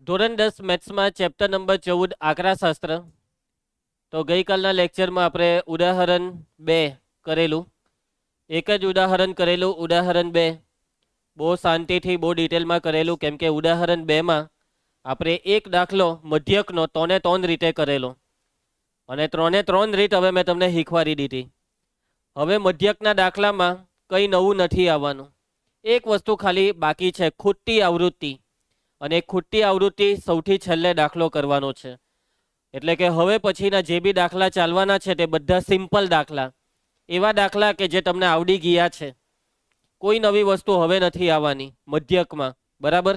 ધોરણ 10 મેથ્સમાં chapter number 14 આંકડાશાસ્ત્ર. તો ગઈકાલના લેક્ચરમાં આપણે ઉદાહરણ 2 કરેલું. એક જ ઉદાહરણ કરેલું, ઉદાહરણ 2 બહુ શાંતિથી બહુ ડિટેલમાં કરેલું, કેમ કે ઉદાહરણ 2માં આપણે એક દાખલો મધ્યકનો 3 રીતે કરેલો અને 3 રીત હવે મેં તમને શીખવાડી દીધી. હવે મધ્યકના દાખલામાં કંઈ નવું નથી આવવાનું. એક વસ્તુ ખાલી બાકી છે, ખૂટતી આવૃત્તિ. અને ખૂટતી આવૃત્તિ સૌથી છેલ્લે દાખલો કરવાનો છે. એટલે કે હવે પછીના જે બી દાખલા ચાલવાના છે તે બધા સિમ્પલ દાખલા, એવા દાખલા કે જે તમને આવડી ગયા છે. કોઈ નવી વસ્તુ હવે નથી આવવાની મધ્યકમાં, બરાબર.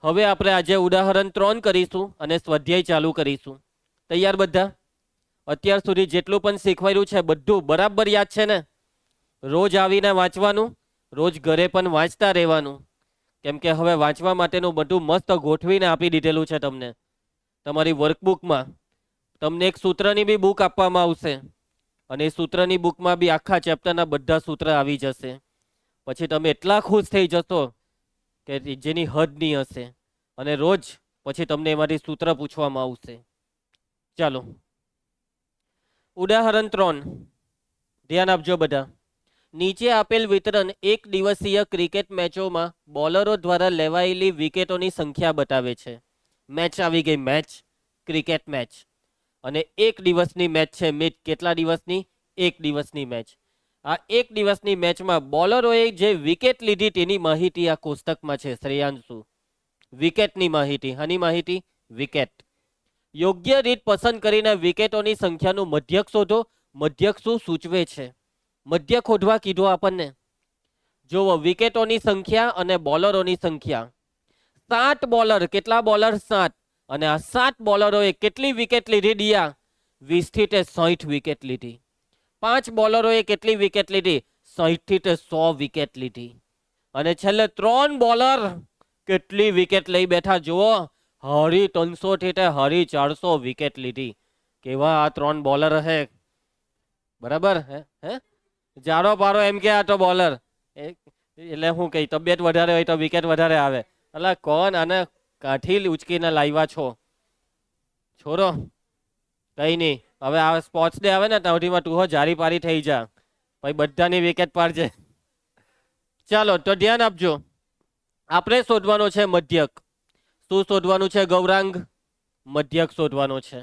હવે આપણે આજે ઉદાહરણ 3 કરીશું અને સ્વાધ્યાય ચાલુ કરીશું. તૈયાર બધા? અત્યાર સુધી જેટલું પણ શીખવાયું છે બધું બરાબર યાદ છે ને? રોજ આવીને વાંચવાનું, રોજ ઘરે પણ વાંચતા રહેવાનું, કેમ કે હવે વાંચવા માટેનું બધું મસ્ત ગોઠવીને આપી દીધેલું છે તમને. તમારી વર્કબુકમાં તમને એક સૂત્રની બી બુક આપવામાં આવશે અને એ સૂત્રની બુકમાં બી આખા ચેપ્ટરના બધા સૂત્ર આવી જશે. પછી તમે એટલા ખુશ થઈ જશો કે જેની હદ નહીં હશે. અને રોજ પછી તમને એમાંથી સૂત્ર પૂછવામાં આવશે. ચાલો, ઉદાહરણ 3 ધ્યાન આપજો બધા. નીચે આપેલ વિતરણ એક દિવસીય ક્રિકેટ મેચોમાં બોલરો દ્વારા લેવાયેલી વિકેટોની સંખ્યા બતાવે છે. મેચ આવી ગઈ, મેચ, ક્રિકેટ મેચ. અને એક દિવસની મેચ છે. મેચ કેટલા દિવસની? એક દિવસની મેચ. આ એક દિવસની મેચમાં બોલરોએ જે વિકેટ લીધી તેની માહિતી આ કોષ્ટકમાં છે. શ્રેયાંશુ, વિકેટની માહિતી. આની માહિતી વિકેટ. યોગ્ય રીત પસંદ કરીને વિકેટોની સંખ્યાનું મધ્યક શોધો. મધ્યક શું સૂચવે છે? મધ્યક શોધવા કીધું આપણને. જુઓ, વિકેટોની સંખ્યા અને બોલરોની સંખ્યા. 7 બોલર. કેટલા બોલર? 7. અને આ 7 બોલરોએ કેટલી વિકેટ લીધી? દિયા 20 થી તે 60 વિકેટ લીધી. 5 બોલરોએ કેટલી વિકેટ લીધી? 60 થી તે 100 વિકેટ લીધી. અને છેલ્લે 3 બોલર કેટલી વિકેટ લઈ બેઠા? જુઓ, હરી 300 થી તે હરી 400 વિકેટ લીધી. કેવા આ 3 બોલર હે, બરાબર હે? જાડો પારો એમ કે આ તો બોલર. એટલે હું કઈ તબિયત વધારે હોય તો વિકેટ વધારે આવે. એટલે કોણ આને કાઠી ઉચકીને લાવ્યા છો? છોરો, કઈ નહીં. હવે આ સ્પોર્ટ્સ ડે આવે ને ત્યાંથીમાં તું હો જારી પારી થઈ જા, પછી બધાની વિકેટ પાડજે. ચાલો, તો ધ્યાન આપજો. આપણે શોધવાનો છે મધ્યક. શું શોધવાનું છે ગૌરાંગ? મધ્યક શોધવાનો છે.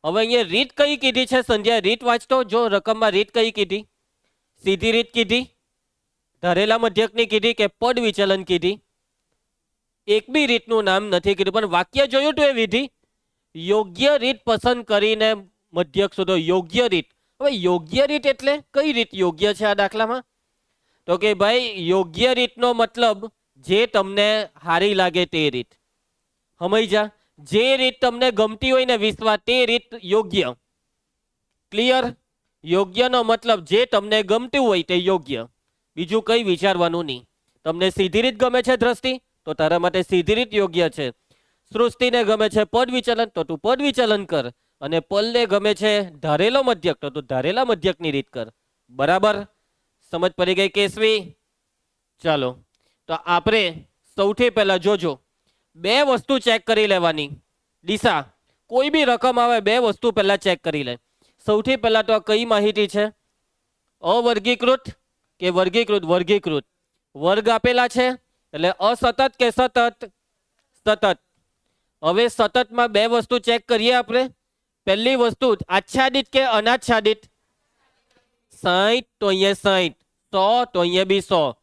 હવે અહીંયા રીત કઈ કીધી છે સંધ્યા? રીત વાંચતો જો. રકમમાં રીત કઈ કીધી? સીધી રીત કીધી, ધરેલા મધ્યકની કીધી કે પદ વિચલન કીધી? એક બી રીતનું નામ નથી કીધું, પણ વાક્ય જોયું તું એ વિધિ. યોગ્ય રીત પસંદ કરીને મધ્યક શોધો. યોગ્ય રીત. હવે યોગ્ય રીત એટલે કઈ રીત યોગ્ય છે આ દાખલામાં? તો કે ભાઈ યોગ્ય રીતનો મતલબ જે તમને સારી લાગે તે રીત. સમજ્યા? જે રીત તમને ગમતી હોય ને વિશ્વા, તે રીત યોગ્ય. ક્લિયર? યોગ્યનો મતલબ જે તમને ગમતું હોય તે યોગ્ય. બીજું કંઈ વિચારવાનું નહીં. તમને સીધી રીત ગમે છે દ્રષ્ટિ, તો તારા માટે સીધી રીત યોગ્ય છે. સૃષ્ટિને ગમે છે પદ વિચલન, તો તું પદ વિચલન કર. અને પલને ગમે છે ધારેલો મધ્યક, તો તું ધારેલા મધ્યકની રીત કર. બરાબર? સમજ પડી ગઈ કેસવી? ચાલો, તો આપણે સૌથી પહેલા જોજો, 2 વસ્તુ ચેક કરી લેવાની. દિશા, કોઈ બી રકમ આવે 2 વસ્તુ પહેલા ચેક કરી લે. સૌથી પહેલા તો કઈ માહિતી છે? અવર્ગીકૃત કે વર્ગીકૃત? વર્ગીકૃત. વર્ગ આપેલા છે એટલે અસતત કે સતત? સતત. હવે સતતમાં 2 વસ્તુ ચેક કરીએ આપણે. પહેલી વસ્તુ આચ્છાદિત કે અનાચ્છાદિત? 60 તો અહીંયા 60, 100 તો અહીંયા બી 100.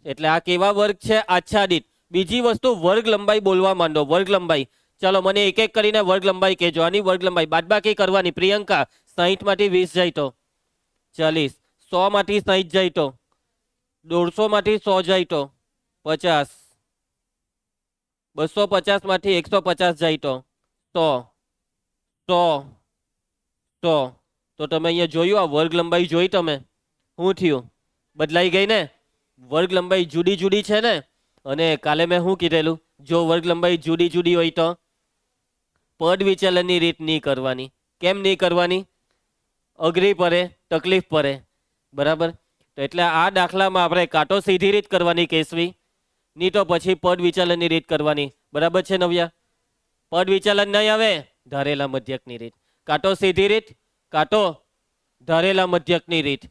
એટલે આ કેવા વર્ગ છે? આચ્છાદિત. બીજી વસ્તુ વર્ગ લંબાઈ બોલવા માંડો. વર્ગ લંબાઈ. ચાલો, મને એક એક કરીને વર્ગ લંબાઈ કહેજો. આની વર્ગ લંબાઈ બાદબાકી કરવાની. પ્રિયંકા, 60 માંથી 20 જાય તો 40, 100 માંથી 60 જાય તો 150 માંથી 100 જાય તો 50, 250 માંથી 150 જાય તો 100, 100, 100. તો તમે અહીંયા જોયું, આ વર્ગ લંબાઈ જોઈ તમે? શું થયું? બદલાઈ ગઈ ને? વર્ગ લંબાઈ જુદી જુદી છે ને? અને કાલે મેં શું કીધેલું? જો વર્ગ લંબાઈ જુદી જુદી હોય તો પદ વિચલનની રીત નહીં કરવાની. કેમ નહીં કરવાની? અઘરી પડે, તકલીફ પડે. બરાબર? તો એટલે આ દાખલામાં આપણે કાં તો સીધી રીત કરવાની કેસવી, નહીં તો પછી પદ વિચલનની રીત કરવાની. બરાબર છે નવ્યા? પદ વિચલન નહીં આવે, ધારેલા મધ્યકની રીત. કાં તો સીધી રીત, કાં તો ધારેલા મધ્યકની રીત,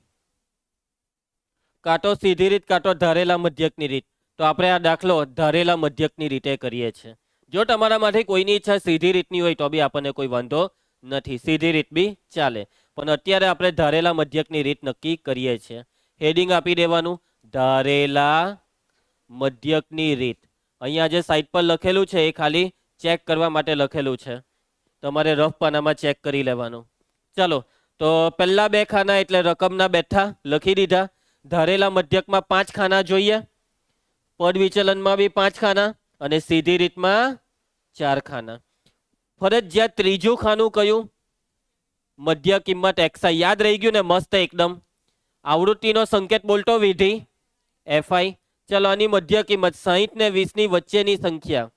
કાં તો સીધી રીત, કાં તો ધારેલા મધ્યકની રીત. તો આપણે આ દાખલો ધારેલા મધ્યકની રીતે કરીએ છીએ. જો તમારામાંથી કોઈની ઈચ્છા સીધી રીતની હોય તો બી આપણને કોઈ વાંધો નથી, સીધી રીત બી ચાલે. પણ અત્યારે આપણે ધારેલા મધ્યકની રીત નક્કી કરીએ છીએ. હેડિંગ આપી દેવાનું, ધારેલા મધ્યકની રીત. અહીંયા જે સાઈડ પર લખેલું છે એ ખાલી ચેક કરવા માટે લખેલું છે, તમારે રફ પાનામાં ચેક કરી લેવાનું. ચાલો, તો પહેલા બે ખાના એટલે રકમના બેઠા લખી દીધા. ધારેલા મધ્યકમાં 5 ખાના જોઈએ, પદ વિચલનમાં બી 5 ખાના અને સીધી રીતમાં 4 ખાના. ફરજિયાત ત્રીજું ખાનું કયું? મધ્ય કિંમત એક્સઆઈ. યાદ રહી ગયું ને મસ્ત એકદમ. આવૃત્તિનો સંકેત બોલતો વિધિ એફઆઈ. ચલો, આની મધ્ય કિંમત 60 ને 20 ની વચ્ચેની સંખ્યા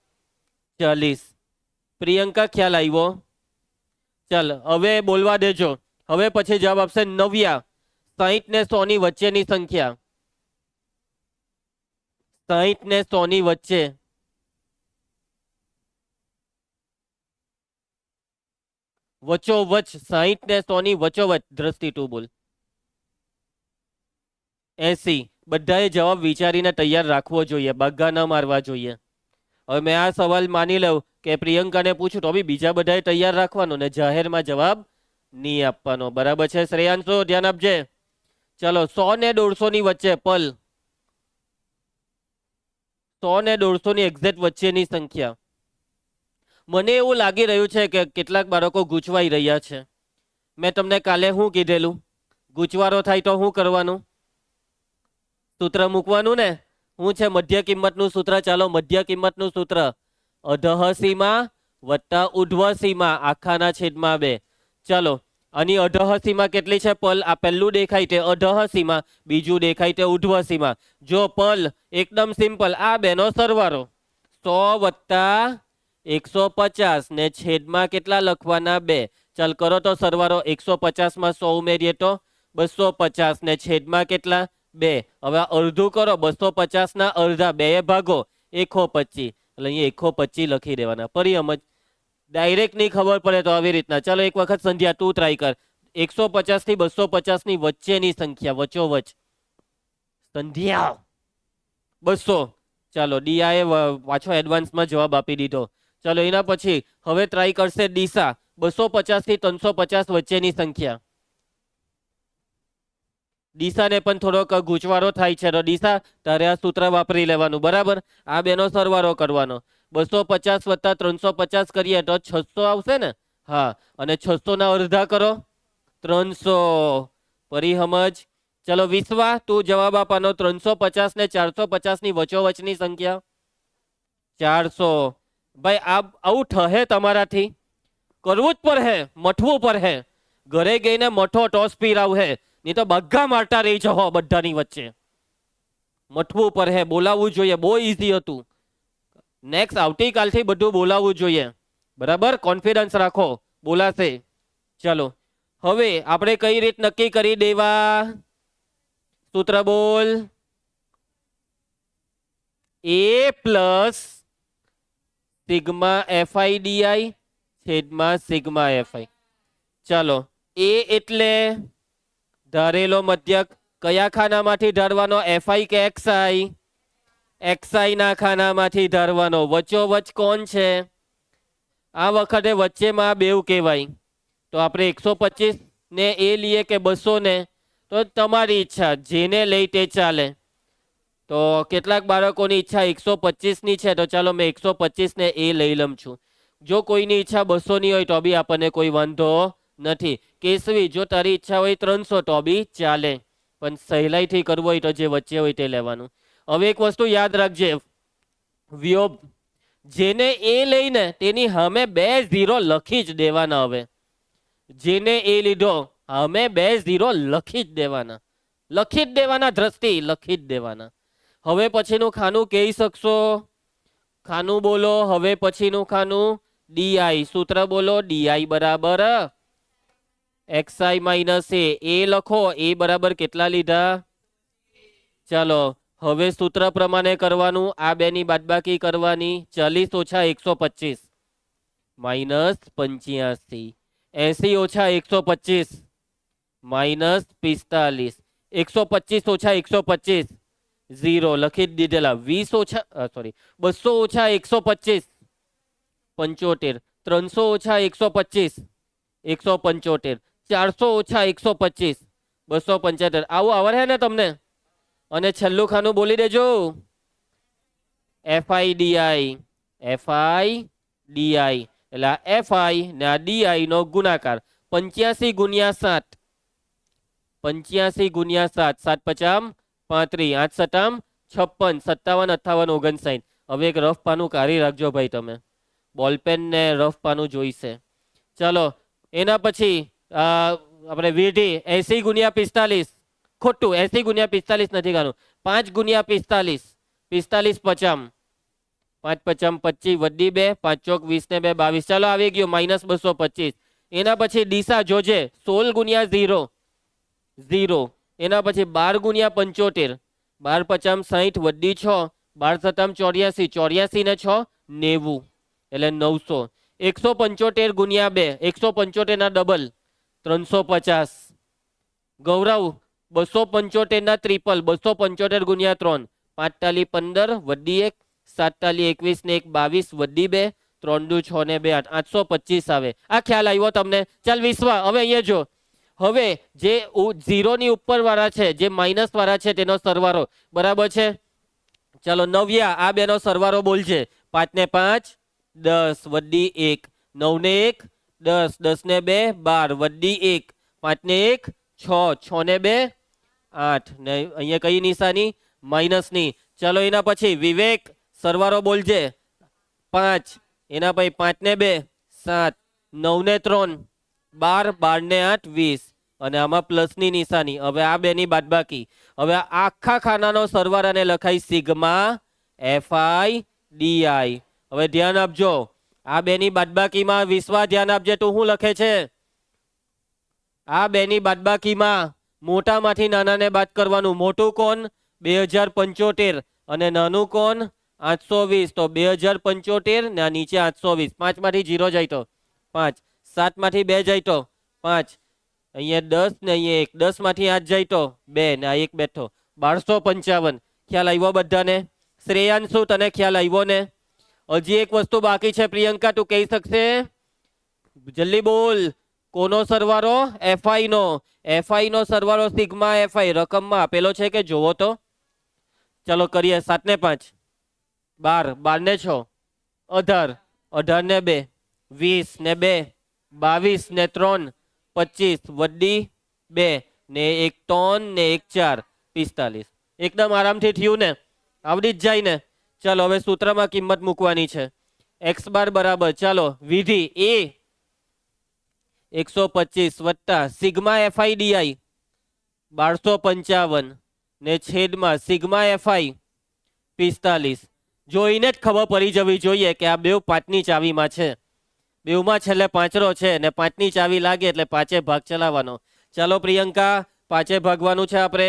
40. પ્રિયંકા, ખ્યાલ આવ્યો? ચાલ હવે બોલવા દેજો. હવે પછી જવાબ આપશે નવ્યા. 60 ને 100 ની વચ્ચેની સંખ્યા, 60 ને 100 ની વચ્ચે. વચ્ચોવચ, 60 ને 100 ની વચ્ચોવચ. દ્રષ્ટિ તું બોલ. 80. બધાએ જવાબ વિચારીને તૈયાર રાખવો જોઈએ, બાગા ન મારવા જોઈએ. હવે મેં આ સવાલ માની લઉં કે પ્રિયંકાને પૂછું તો બી બીજા બધાએ તૈયાર રાખવાનો ને જાહેરમાં જવાબ નહીં આપવાનો. બરાબર છે શ્રેયાંશો? ધ્યાન આપજે. ચલો, 100 ને 150 ની વચ્ચે પલ, 100 ને 150 ની એક્ઝેક્ટ વચ્ચેની સંખ્યા. મને એવું લાગી રહ્યું છે કે કેટલાક બાળકો ગૂંચવાઈ રહ્યા છે. મેં તમને કાલે શું કીધેલું? ગૂંચવારો થાય તો શું કરવાનું? સૂત્ર મૂકવાનું ને. શું છે મધ્ય કિંમતનું સૂત્ર? ચાલો, મધ્ય કિંમતનું સૂત્ર અધઃ સીમા વત્તા ઉર્ધ્વ સીમા આખાના છેદમાં 2. ચાલો, આની અધઃ સીમા કેટલી છે? પલ. આ પહેલું દેખાય તે અધઃ સીમા, બીજું દેખાય તે ઉર્ધ્વ સીમા. જો પલ એકદમ સિમ્પલ, આ બેનો સરવાળો 100 વત્તા 150 ને છેદમાં કેટલા લખવાના? 2. ચાલ કરો તો સરવાળો. 150 માં 100 ઉમેરીએ તો 250 ને છેદમાં કેટલા? 2. હવે અડધું કરો, 250 ના અડધા 2 ભાગો 125. એટલે અહીંયા 125 લખી દેવાના. ફરી સમજ, ડાયરેક્ટ નહીં ખબર પડે તો આવી રીતના. ચાલો એક વખત સંધ્યા તું ટ્રાય કર. 150 થી 250 ની વચ્ચેની સંખ્યા, વચ્ચોવચ સંધ્યા 200. ચાલો, ડીઆએ પાછો એડવાન્સમાં જવાબ આપી દીધો. ચાલો, એના પછી હવે ટ્રાય કરશે દિશા. 250 થી 350 વચ્ચેની સંખ્યા. દિશાને પણ થોડોક ગૂંચવારો થાય છે તો દિશા તારે આ સૂત્ર વાપરી લેવાનું. બરાબર, આ બેનો સરવાળો કરવાનો. 250 વત્તા 350 કરીએ તો 600 આવશે ને? હા, અને 600 ના અડધા કરો 300. ફરી સમજ. ચલો વિશ્વા, તું જવાબ આપવાનો. 350 ને 450 ની વચ્ચોવચની સંખ્યા 400. ભાઈ આવું થહે તમારાથી? કરવું જ પડે, મઠવું પડે. ઘરે ગઈને મઠો ટોસ પીરાવ હે, નહીં તો બગ્ગા મારતા રહી જહો બધાની વચ્ચે. મઠવું પડે, બોલાવવું જોઈએ. બહુ ઈઝી હતું. નેક્સ્ટ આવતીકાલથી બધું બોલાવવું જોઈએ. બરાબર, કોન્ફિડન્સ રાખો, બોલાશે. ચલો, હવે આપણે કઈ રીત નક્કી કરી દેવા? સૂત્ર બોલ. A plus sigma fi di છેદમાં સિગ્મા એફઆઈ. ચાલો, A એટલે ધારેલો મધ્યક. કયા ખાનામાંથી ધારવાનો? એફઆઈ કે એક્સઆઈ? એક્સઆઈ ના ખાનામાંથી ધારવાનો. વચ્ચોવચ કોણ છે? આ વખતે વચ્ચેમાં બેવ કહેવાય. તો આપણે 125 ને એ લઈએ કે 200 ને? તો તમારી ઈચ્છા, જેને લઈ તે ચાલે. તો કેટલાક બાળકોની ઈચ્છા 125 ની છે, તો ચાલો મેં 125 ને એ લઈ લઉં છું. જો કોઈની ઈચ્છા 200 ની હોય તો બી આપણને કોઈ વાંધો નથી. કેસવી, જો તારી ઈચ્છા હોય 300 તો બી ચાલે, પણ સહેલાઈથી કરવું હોય તો જે વચ્ચે હોય તે લેવાનું. હવે એક વસ્તુ યાદ રાખજે, વિયોગ જેને એ લઈને તેની સામે 2 0 લખી જ દેવાના. હવે જેને એ લીધો સામે 2 0 લખી જ દેવાના, લખી જ દેવાના. દ્રષ્ટિ લખી જ દેવાના. હવે પછીનું ખાનું કહી શકશો? ખાનું બોલો. હવે પછીનું ખાનું ડીઆઈ. સૂત્ર બોલો. ડીઆઈ બરાબર એક્સઆઈ માઇનસ એ લખો. એ બરાબર કેટલા લીધા? ચાલો, હવે સૂત્ર પ્રમાણે કરવાનું. આ બેની બાદબાકી કરવાની. 40 ઓછા 125. -85, 80 ઓછા 125 -45, 125 ઓછા 125 0 લખી જ દીધેલા. 20 ઓછા સોરી 200 ઓછા 125 75, 300 ઓછા 125 175, 400 ઓછા 125 275. આવું આવડે ને તમને? અને છેલ્લું ખાનું બોલી દેજો. FIDI, FIDI એટલે આ FI ને આ DI નો ગુણાકાર. 85 ગુણ્યા 7, 85 ગુણ્યા 7, 7 પચામ 35, 8 સતામ 56, 57, 58, 59. હવે એક રફ પાનું કાઢી રાખજો ભાઈ તમે. બોલપેન ને રફ પાનું જોઈશે. ચલો એના પછી આપણે વિધિ 80 ગુણ્યા 45, ખોટું 80 ગુણ્યા 45 નથી કાઢવું. 5 ગુણ્યા 45, 45 પચામ 5 પચામ 25 વડી 2, 5 ચોક 20 ને 2 22. ચાલો આવી ગયો -225. એના પછી દિશા જોજે 16 ગુણ્યા 0 0. એના પછી 12 ગુણ્યા 75, 12 પચામ 60 વડી 6, 12 સતામ 84, 84 ને 6 90 એટલે 900. 175 ગુણ્યા 2, 175 ના ડબલ 350. ગૌરવ 275 ના ટ્રિપલ 275 ગુણ્યા 3, 5 તાલી 15 વડી 1, 7 તાલી 21 ને 1 22 વડી 2, 3 દુ 6 ને 2 8, 825 આવે. આ ખ્યાલ આવ્યો તમને? ચાલ વિશ્વા હવે અહીંયા જો. હવે જે 0 ની ઉપર વાળા છે, જે માઇનસ વાળા છે તેનો સરવાળો બરાબર છે. ચાલો નવ્યા આ બેનો સરવાળો બોલજે. 5 ને 5 10 વડી 1, 9 ને 1 10, 10 ને 2 12 વડી 1, 5 ને 1 6, 6 ને 2 8 ને અહીંયા કઈ નિશાની? માઇનસની. ચાલો એના પછી વિવેક સરવાળો બોલજે. 5 એના પછી 5 ને 2 7, 9 ને 3 12, 12 ને 8 20 અને આમાં પ્લસની નિશાની. હવે આ બેની બાદબાકી. હવે આખા ખાનાનો સરવાળાને લખાય સિગ્મા FIDI. હવે ધ્યાન આપજો આ બેની બાદબાકીમાં. વિશ્વા ધ્યાન આપજે. તું શું લખે છે? આ બેની બાદબાકીમાં મોટામાંથી નાનાને બાદ કરવાનું. મોટું કોણ? 2075 અને નાનું કોણ? 820. તો 2075 ને નીચે 820. 5 માંથી 0 જાય તો 5, 7 માંથી 2 જાય તો 5, અહીંયા 10 ને અહીંયા 1, 10 માંથી 8 જાય તો 2 ને આ 1 બેઠો 1255. ખ્યાલ આવ્યો બધાને? શ્રેયાંશુ તને ખ્યાલ આવ્યો ને? હજી એક વસ્તુ બાકી છે. પ્રિયંકા તું કહી શકશે? જલ્દી બોલ. કોનો સરવાળો? FI નો. FI નો સરવાળો સિગ્મા FI રકમમાં આપેલો છે કે જોવો તો. ચલો કરીએ. 7 ને 5 12, 12 ને 6 18, 18 ને 2 20 ને 2 22 ને 3 25 વડી 2 ને 1 3 ને 1 4 45. એકદમ આરામથી થયું ને? આવડી જ જાય ને? ચાલો હવે સૂત્રમાં કિંમત મૂકવાની છે. x બાર બરાબર ચાલો વિધિ એ 125 વત્તા સિગ્મા FIDI 1255 ને છેદમાં સિગ્મા FI 45. જોઈને જ ખબર પડી જવી જોઈએ કે આ બેઉ 5ની ચાવીમાં છે. બેઉમાં છેલ્લે 5 છે ને 5ની ચાવી લાગે એટલે 5 ભાગ ચલાવવાનો. ચાલો પ્રિયંકા 5 ભાગવાનું છે આપણે.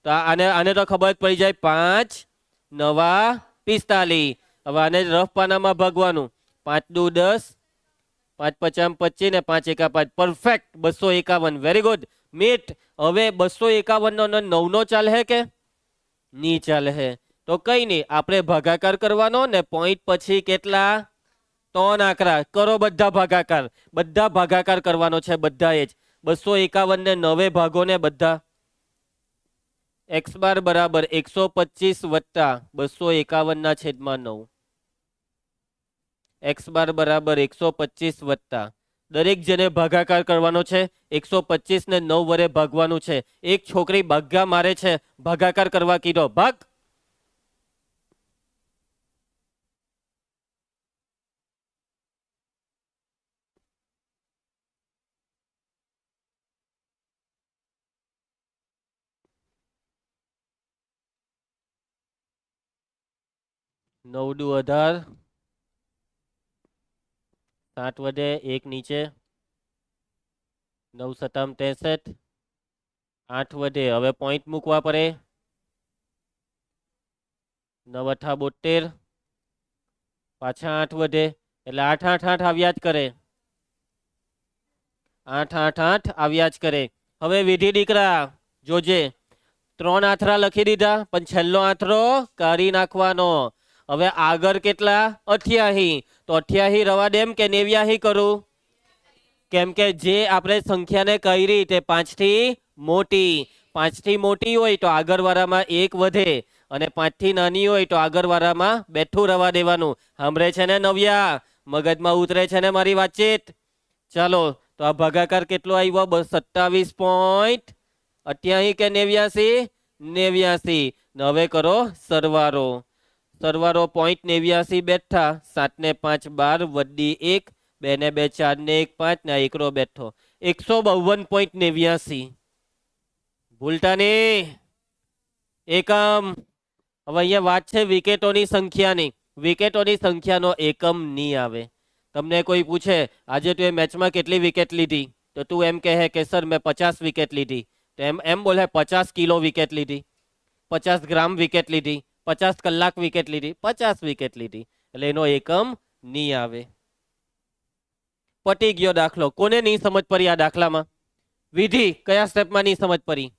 તો આને તો ખબર જ પડી જાય. 5 9 45. હવે આને રફ પાનામાં ભાગવાનું. 5 દુ 10, 5 પચામ 25 ને 5 એકા 5. પરફેક્ટ 251. Very good meet. હવે 251 નો 9 નો ચાલે હે કે નહીં ચાલે હે? તો કઈ નહીં, આપણે ભાગાકાર કરવાનો ને પોઈન્ટ પછી કેટલા? 3 આંકડા કરો. બધા ભાગાકાર કરવાનો છે. બધા જ 251 ને 9 ભાગો ને બધા. x બાર બરાબર 125 વત્તા 251 ના છેદમાં 9. x બાર બરાબર 125 વત્તા દરેક જેને ભાગાકાર કરવાનો છે. 125 ને 9 વડે ભાગવાનું છે. એક છોકરી ભાગા મારે છે. ભાગાકાર કરવા કીધો. ભાગ. નવ દુ 18, 7 વધે 1 નીચે 9 સતામ 63, 8 વધે. હવે પોઈન્ટ મૂકવા પડે. 9 અઠા 72, પાછા 8 વધે એટલે 8 8 8 આવ્યા જ કરે, 8 8 8 આવ્યા જ કરે. હવે વિધિ દીકરા જોજે, 3 આથરા લખી દીધા, પણ છેલ્લો આથરો કાઢી નાખવાનો. હવે આગળ કેટલા? 88. તો 88 રવા દેમ કે 89 કરું? કેમ કે જે આપણે સંખ્યાને કરી તે 5 થી મોટી, 5 થી મોટી હોય તો આગળવાળામાં 1 વધે, અને 5 થી નાની હોય તો આગળવાળામાં બેઠું રવા દેવાનું. સાંભળે છે ને નવ્યા? મગજમાં ઉતરે છે ને મારી વાતચીત? ચાલો, તો આ ભાગાકાર કેટલો આવ્યો? 27.88 કે 89? 89. હવે કરો સરવાળો. સરવાળો 0.89 બેઠા, 7 ને 5 12 વડી 1, 2 ને 2 4 ને 1 5 ને 1 બેઠો, 152.89. ભૂલતા નહીં એકમ. હવે અહીંયા વાત છે વિકેટોની સંખ્યાની. વિકેટોની સંખ્યાનો એકમ નહીં આવે. તમને કોઈ પૂછે આજે તું એ મેચમાં કેટલી વિકેટ લીધી, તો તું એમ કહે કે સર મેં 50 વિકેટ લીધી. તો એમ બોલે 50 કિલો વિકેટ લીધી, 50 ગ્રામ વિકેટ લીધી, 50 કલાક વિકેટ લીધી, 50 વિકેટ લીધી. એટલે એનો એકમ નહીં આવે. પટી ગયો દાખલો. કોને નહીં સમજ પડી આ દાખલામાં? વિધિ કયા સ્ટેપમાં નહીં સમજ પડી?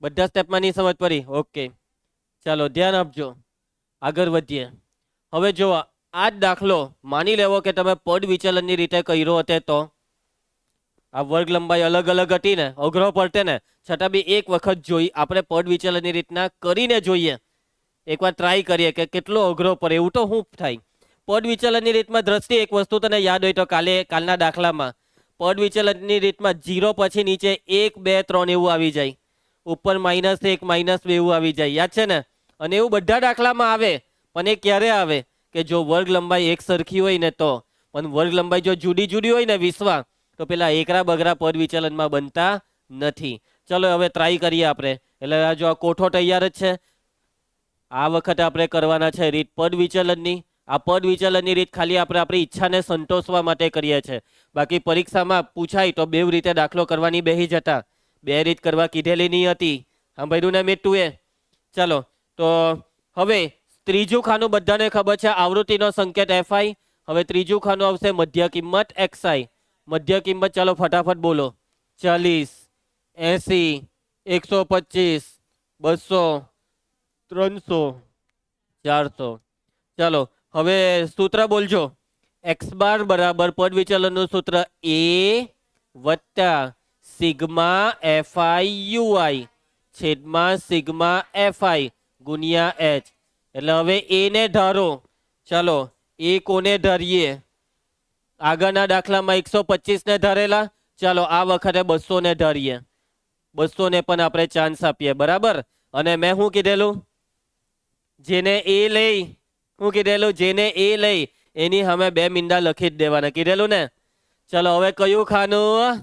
બધા સ્ટેપમાં નહીં સમજ પડી? ઓકે, ચાલો ધ્યાન આપજો, આગળ વધીએ. હવે જો આ જ દાખલો માની લેવો કે તમે પદ વિચલનની રીતે કર્યો હતો, તો આ વર્ગ લંબાઈ અલગ અલગ હતી ને, અઘરો પડતે ને, છતાં બી એક વખત જોઈ આપણે પદ વિચલનની રીતના કરીને જોઈએ. એકવાર ટ્રાય કરીએ કે કેટલો અઘરો પડે. એવું તો શું થાય? પદ વિચલનની રીતમાં દ્રષ્ટિ એક વસ્તુ તને યાદ હોય તો કાલના દાખલામાં પદ વિચલનની રીતમાં 0 પછી નીચે 1 2 3 એવું આવી જાય, ઉપર -1 -2 એવું આવી જાય, યાદ છે ને? અને એવું બધા દાખલામાં આવે. પણ એ ક્યારે આવે? કે જો વર્ગ લંબાઈ એક સરખી હોય ને તો. પણ વર્ગ લંબાઈ જો જુદી જુદી હોય ને વિશ્વા, તો પેલા એકરા બગરા પદ વિચલનમાં બનતા નથી. ચલો હવે ટ્રાય કરીએ આપણે. એટલે જો આ કોઠો તૈયાર જ છે. આ વખતે આપણે કરવાના છે રીત પદ વિચલનની. આ પદ વિચલનની રીત ખાલી આપણે આપણી ઈચ્છાને સંતોષવા માટે કરીએ છીએ. બાકી પરીક્ષામાં પૂછાય તો બે રીતે દાખલો કરવાની બેહી જતા, 2 રીત કરવા કીધેલી નહીં હતી. સાંભળ્યું ને મીઠું એ? ચાલો, તો હવે ત્રીજું ખાનું બધાને ખબર છે, આવૃત્તિનો સંકેત FI. હવે ત્રીજું ખાનું આવશે મધ્ય કિંમત XI. મધ્ય કિંમત ચાલો ફટાફટ બોલો. 40, 80, 125, 200, 300, 400. ચાલો હવે સૂત્ર બોલજો. x બાર બરાબર પદ વિચલનનું સૂત્ર a વત્તા સિગ્મા FI UI છેદમાં સિગ્મા FI ગુણ્યા h. એટલે હવે a ને ધારો. ચાલો એ કોને ધારીએ? આગળના દાખલામાં 125 ને ધારેલા. ચાલો આ વખતે 200 ને ધારીએ. 200 ને પણ આપણે ચાન્સ આપીએ, બરાબર? અને મેં શું કીધેલું? જેને એ લઈ, શું કીધેલું? જેને એ લઈ એની સામે 2 મીંડા લખી જ દેવાના, કીધેલું ને? ચલો હવે કયું ખાનું?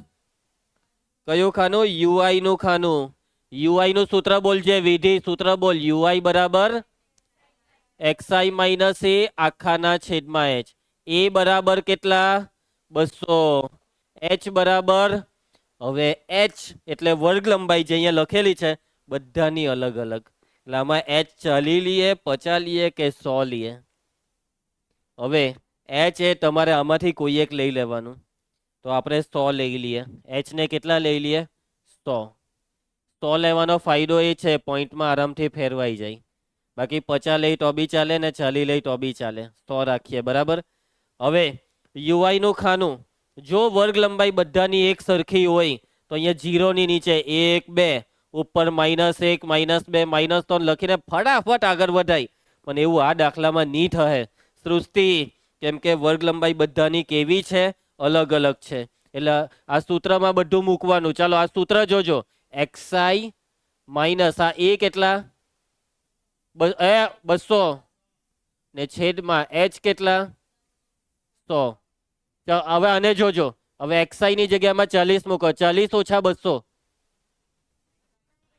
કયું ખાનું? UI નું ખાનું. UI નું સૂત્ર બોલજે વિધિ. સૂત્ર બોલ. UI બરાબર XI માઇનસ a આખાના છેદમાં h. a બરાબર કેટલા? 200. h બરાબર, હવે h એટલે વર્ગ લંબાઈ જે અહીંયા લખેલી છે બધાની અલગ અલગ. એટલે આમાં h 40 લઈએ, 50 લઈએ કે 100 લઈએ? હવે h એ તમારે આમાંથી કોઈ એક લઈ લેવાનું. તો આપણે 100 લઈ લઈએ. h ને કેટલા લઈ લઈએ? 100. 100 લેવાનો ફાયદો એ છે પોઈન્ટમાં આરામથી ફેરવાઈ જાય. બાકી 50 લઈ તો બી ચાલે ને 40 લઈ તો બી ચાલે. 100 રાખીએ, બરાબર? હવે UI નું ખાનું, જો વર્ગ લંબાઈ બધાની એક સરખી હોય તો અહીંયા 0 ની નીચે 1 2, ઉપર -1 -2 -3 લખીને ફટાફટ આગળ વધાય. પણ એવું આ દાખલામાં નહીં થશે સૃષ્ટિ, કેમ કે વર્ગ લંબાઈ બધાની કેવી છે? અલગ અલગ છે. એટલે આ સૂત્રમાં બધું મૂકવાનું. ચાલો આ સૂત્ર જોજો. XI માઇનસ આ a કેટલા? 200 ને છેદમાં h કેટલા? 100. હવે આને જોજો. હવે XI ની જગ્યામાં 40 મૂકો. 40 ઓછા 200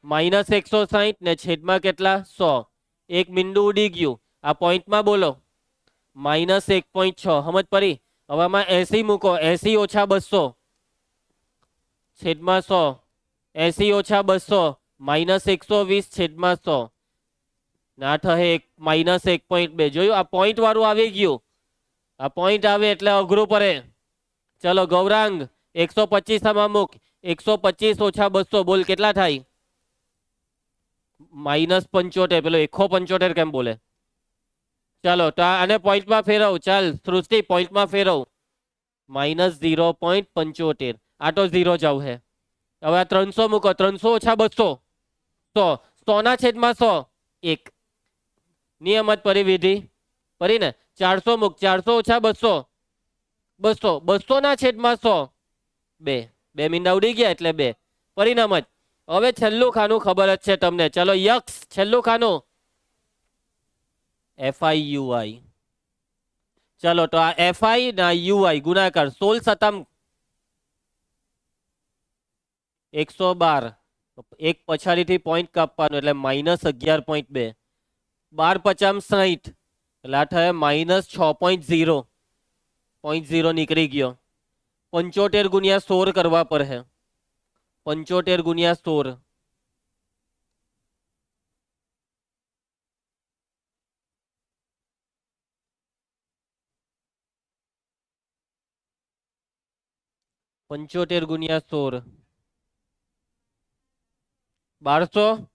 -160 ને છેદમાં કેટલા? 100. એક બિંદુ ઉડી ગયું. આ પોઈન્ટમાં બોલો -1.6. સમજ પડી? હવે આમાં 80 મૂકો. 80 ઓછા 200 છેદમાં 100. 80 ઓછા 200 -120 છેદમાં 100. ના થશે -1.2. જોયું? આ પોઈન્ટ વાળું આવી ગયું. આ પોઈન્ટ આવે એટલે અઘરું પડે. ચલો ગૌરાંગ 125 માં મૂક. 125 ઓછા 200 બોલ કેટલા થાય? -75. પેલો 175 કેમ બોલે? ચાલો તો આને પોઈન્ટમાં ફેરવ. ચાલ સૃષ્ટિ પોઈન્ટમાં ફેરવ. -0.75. આ તો 0 જાવ હે. હવે આ 300 મૂકો. 300 ઓછા 200 100. 100 ના છેદમાં 100 1. નિયમત પરિવિધિ પરી ને. 400 મૂક. 400 ઓછા 200 200. 200 ના છેદમાં 100 2. 2 મીંડા ઉડી ગયા એટલે 2. પરિણામ જ. હવે છેલ્લું ખાનું ખબર જ છે તમને. ચલો યક્ષ છેલ્લું ખાનું FIUI. ચલો તો આ FI ના UI ગુણાકાર 16 સતમ 112. એક પછાડીથી પોઈન્ટ કાપવાનું એટલે -11.2. 12 પચામ 60 એટલે આ થાય -6.0. 0.0 નીકળી ગયો. 75 ગુણ્યા 16 કરવા પર હે. 75 ગુણ્યા 16 75 ગુણ્યા 16 1200.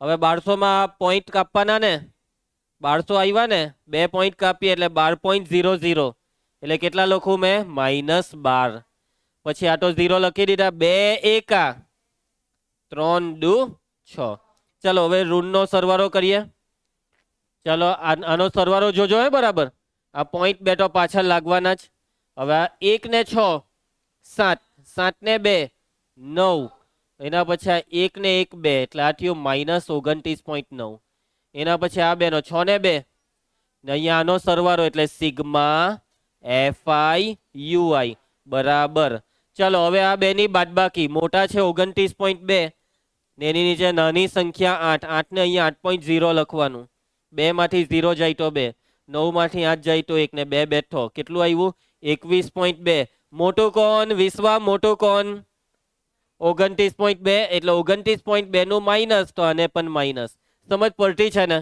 હવે 1200 માં પોઈન્ટ કાપવાના ને. 1200 આવ્યા ને 2 પોઈન્ટ કાપીએ એટલે 12.00. એટલે કેટલા લખું મેં? -12. પછી આ તો 0 લખી દીધા. 2 એકા 3 દુ 6. ચલો હવે ઋણનો સરવાળો કરીએ. ચલો આનો સરવાળો જોજો હે બરાબર. આ પોઈન્ટ 2 તો પાછળ લાગવાના જ. હવે આ 1 ને 6 7. 7 ને 2 9. એના પછી આ 1 ને 1 2 એટલે આ થયું -29.9. એના પછી આ 2 નો 6 ને 2 ને અહીંયા આનો સરવાળો એટલે સિગ્મા FIUI બરાબર. ચલો હવે આ 2 ની બાદબાકી. મોટા છે 29.2 ને એની નીચે નાની સંખ્યા 8. 8 ને અહીંયા 8.0 લખવાનું. 2 માંથી 0 જાય તો 2. 9 માંથી 8 જાય તો 1 ને 2 બેઠો. કેટલું આવ્યું? 21.2. મોટું કોણ? વિશ્વા મોટું કોણ? 29.2. એટલે 29.2 નું માઇનસ તો આને પણ માઇનસ. સમજ પડતી છે ને?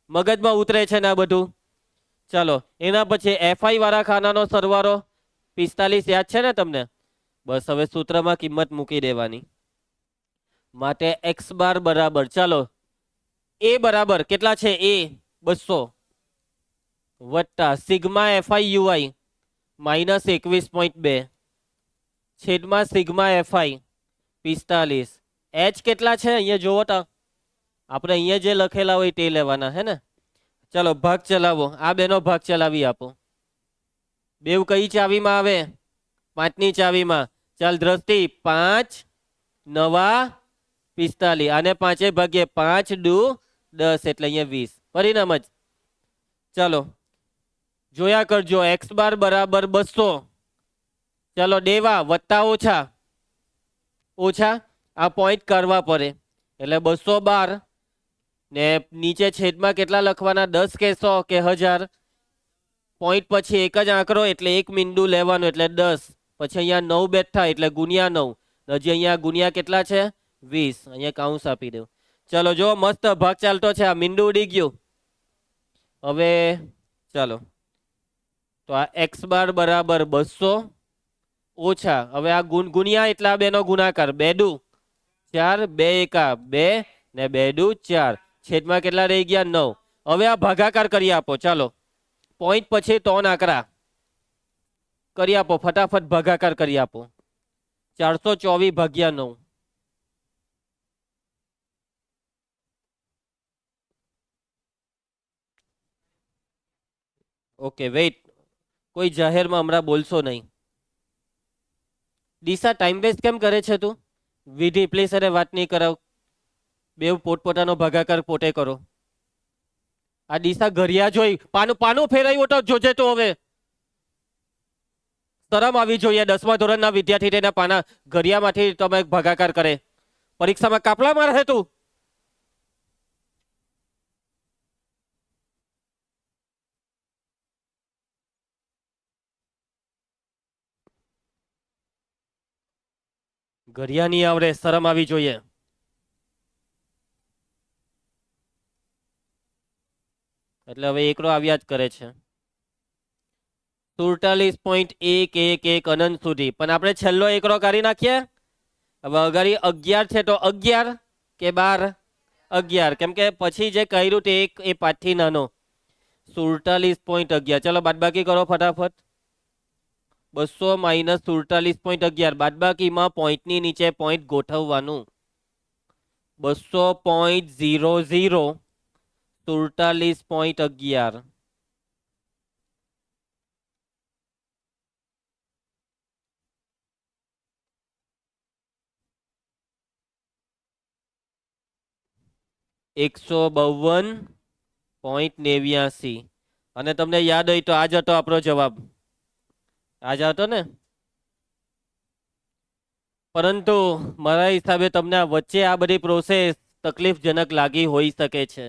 મગજમાં ઉતરે છે ને આ બધું? ચાલો એના પછી FI વાળા ખાનાનો સરવાળો 45 યાદ છે ને તમને? બસ હવે સૂત્રમાં કિંમત મૂકી દેવાની. માટે x બાર બરાબર. ચાલો a બરાબર કેટલા છે? a 200 વત્તા સિગ્મા FIUI -21.2 છેદમાં સિગ્મા FI 45. h કેટલા છે અહીંયા જોવો તો. આપણે અહીંયા જે લખેલા હોય તે લેવાના હે ને. ચલો ભાગ ચલાવો. આ બેનો ભાગ ચલાવી આપો. બેવ કઈ ચાવીમાં આવે? 5ની ચાવીમાં. ચાલ દ્રષ્ટિ 5 9 45. આને 5 ભાગે 5 દુ 10 એટલે અહીંયા 20. પરિણામ જ. ચાલો જોયા કરજો. x બાર બરાબર 200. ચલો દેવા વત્તા ઓછા ઓછા આ પોઈન્ટ કરવા પડે એટલે 212 ને નીચે છેદમાં કેટલા લખવાના? 10 કે 100 કે 1000. પોઈન્ટ પછી એક જ આંકડો એટલે એક મીંડું લેવાનું એટલે 10. પછી અહીંયા 9 બેઠા એટલે ગુણ્યા 9. હજી અહીંયા ગુણ્યા કેટલા છે? 20. અહીંયા કાઉન્સ આપી દઉં. ચલો જો મસ્ત ભાગ ચાલતો છે. આ મીંડું ઉડી ગયું. હવે ચાલો તો આ x બાર બરાબર 200 ઓછા હવે આ ગુણ્યા એટલા બેનો ગુણાકાર 2 દુ 4 2 એકા 2 ને 2 દુ 4 છેદમાં કેટલા રહી ગયા? 9. હવે આ ભાગાકાર કરી આપો. ચાલો પોઈન્ટ પછી 3 આંકડા કરી આપો. ફટાફટ ભાગાકાર કરી આપો. 424 ભાગ્યા 9. Okay wait. કોઈ જાહેરમાં હમણાં બોલશો નહીં. દિશા ટાઈમ વેસ્ટ કેમ કરે છે તું? વિધિ પ્લીઝ અરે વાત નહીં કરાવ. બેવ પોતપોતાનો ભાગાકાર પોતે કરો. આ દિશા ઘરિયા જોઈ પાનું ફેરાયું તો જોજે તો હવે. શરમ આવી જોઈએ. 10મા ધોરણના વિદ્યાર્થી તેના પાના ઘરિયામાંથી તમે ભાગાકાર કરે. પરીક્ષામાં કાપલા મારે તું. ઘરિયા નહીં આવડે. શરમ આવી જોઈએ. એટલે હવે એકડો આવ્યા જ કરે છે. 47.111 અનંત સુધી. પણ આપણે છેલ્લો એકડો કાઢી નાખીએ. હવે અગાડી 11 છે તો 11 કે 12? 11, કેમ કે પછી જે કર્યું તે એક એ 5 થી નાનો. 47.11. ચલો બાદબાકી કરો ફટાફટ. 200 માઇનસ 47.11. બાદબાકીમાં પોઈન્ટની નીચે પોઈન્ટ ગોઠવવાનું. 200.00. 47.11. $152.89. અને તમને યાદ હોય તો આ જ હતો આપણો જવાબ. આ જ હતો ને? પરંતુ મારા હિસાબે તમને વચ્ચે આ બધી પ્રોસેસ તકલીફજનક લાગી હોઈ શકે છે.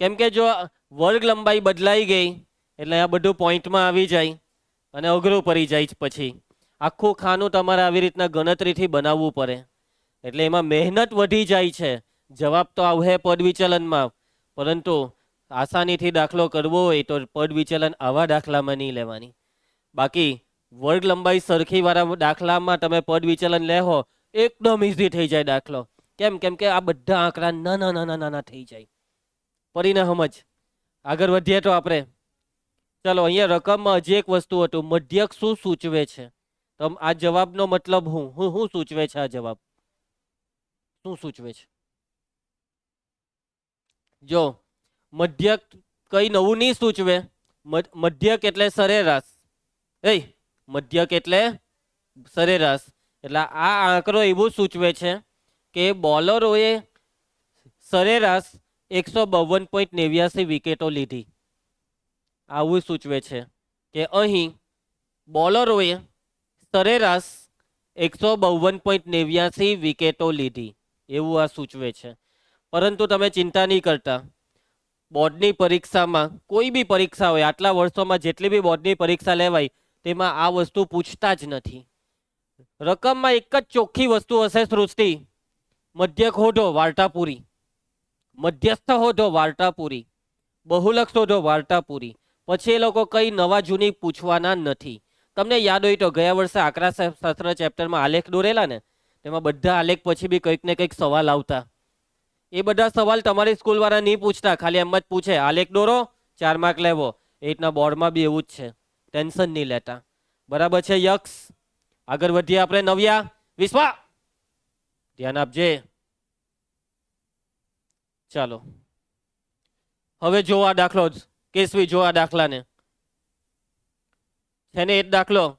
કેમ કે જો વર્ગ લંબાઈ બદલાઈ ગઈ એટલે આ બધું પોઈન્ટમાં આવી જાય અને અઘરું પડી જાય. પછી આખું ખાનું તમારે આવી રીતના ગણતરીથી બનાવવું પડે એટલે એમાં મહેનત વધી જાય છે. જવાબ તો આવે પદ વિચલનમાં, પરંતુ આસાનીથી દાખલો કરવો હોય તો પદ વિચલન આવા દાખલામાં નહીં લેવાની. બાકી વર્ગ લંબાઈ સરખી વાળા દાખલામાં તમે પદ વિચલન લેહો એકદમ ઇઝી થઈ જાય દાખલો. કેમ? કેમ કે આ બધા આંકડા નાના નાના નાના થઈ જાય. પરીને સમજ. આગળ વધીએ તો આપણે ચલો અહીંયા રકમમાં હજી એક વસ્તુ હતું. મધ્યક શું સૂચવે છે? તો આ જવાબનો મતલબ શું સૂચવે છે? આ જવાબ શું સૂચવે છે? જો મધ્યક કઈ નવું નહીં સૂચવે. મધ્યક એટલે સરેરાશ. મધ્યક એટલે સરેરાશ. એટલે આ આંકડો એવું સૂચવે છે કે બોલરોએ સરેરાશ 152.89 વિકેટો લીધી. આવું સૂચવે છે કે અહીં બોલરોએ સરેરાશ 152.89 વિકેટો લીધી. એવું આ સૂચવે છે. પરંતુ તમે ચિંતા નહીં કરતા. બોર્ડની પરીક્ષામાં કોઈ બી પરીક્ષા હોય, આટલા વર્ષોમાં જેટલી બી બોર્ડની પરીક્ષા લેવાય તેમાં આ વસ્તુ પૂછતા જ નથી. રકમમાં એક જ ચોખ્ખી વસ્તુ હશે સૃષ્ટિ. મધ્યક શોધો, વાર્તા પૂરી. મધ્યસ્થ શોધો, વાર્તા પૂરી. બહુલક શોધો, વાર્તા પૂરી. પછી એ લોકો કઈ નવા જૂની પૂછવાના નથી. તમને યાદ હોય તો ગયા વર્ષે આંકડાશાસ્ત્ર ચેપ્ટરમાં આલેખ દોરેલા ને, તેમાં બધા આલેખ પછી બી કંઈક ને કંઈક સવાલ આવતા. એ બધા સવાલ તમારી સ્કૂલ વાળા નહીં પૂછતા, ખાલી એમ જ પૂછે આલેખ દોરો 4 માર્ક લેવો. એ રીતના બોર્ડમાં બી એવું જ છે. ટેન્શન નહીં લેતા. બરાબર છે યક્ષ? આગળ વધીએ આપણે. નવ્યા, વિશ્વા ધ્યાન આપજે. ચાલો હવે જો આ દાખલો. કેસવી જો આ દાખલાને છે ને. એ જ દાખલો